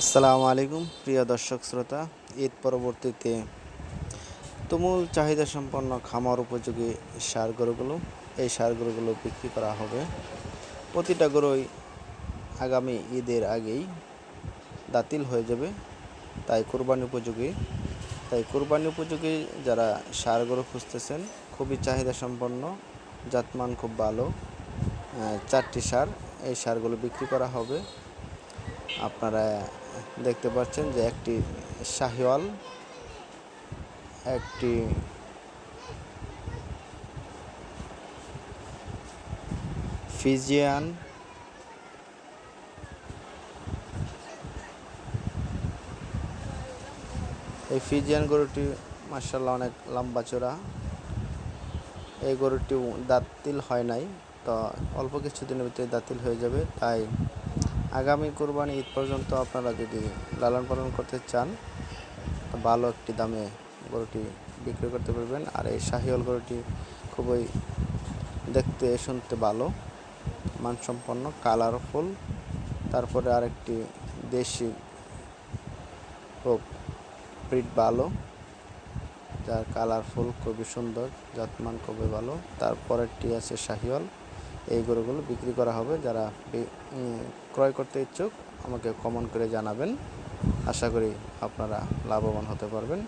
আসসালামু আলাইকুম প্রিয় দর্শক শ্রোতা। ঈদ পরবর্তীতে তুমুল চাহিদা সম্পন্ন খামার উপযোগী ষাঁড় গরুগুলো এই ষাঁড় গরুগুলো বিক্রি করা হবে। প্রতিটা গরুই আগামী ঈদের আগেই দাঁতিল হয়ে যাবে, তাই কোরবানি উপযোগী যারা ষাঁড় গরু খুঁজতেছেন, খুবই চাহিদা সম্পন্ন, জাতমান খুব ভালো 4টি ষাঁড়, এই ষাঁড়গুলো বিক্রি করা হবে। আপনারা দেখতে পাচ্ছেন যে একটি শাহিওয়াল, একটি ফিজিয়ান, এই ফিজিয়ান গরুটি মাশাআল্লাহ অনেক লম্বা চড়া। এই গরুটি দাঁতিল হয় নাই, তো অল্প কিছুদিনের ভিতরে দাঁতিল হয়ে যাবে। তাই আগামী কোরবানি ঈদ পর্যন্ত আপনারা যদি লালন পালন করতে চান, ভালো একটি দামে গরুটি বিক্রি করতে পারবেন। আর এই শাহিওয়াল গরুটি খুবই দেখতে শুনতে ভালো, মানসম্পন্ন, কালারফুল। তারপরে আরেকটি দেশি খুব ব্রিড ভালো, যার কালারফুল খুবই সুন্দর, জাতমান খুবই ভালো। তারপরেরটি আছে শাহিওয়াল। এই গরুগুলো বিক্রি করা হবে। যারা ক্রয় করতে ইচ্ছুক আমাকে কমেন্ট করে জানাবেন। আশা করি আপনারা লাভবান হতে পারবেন।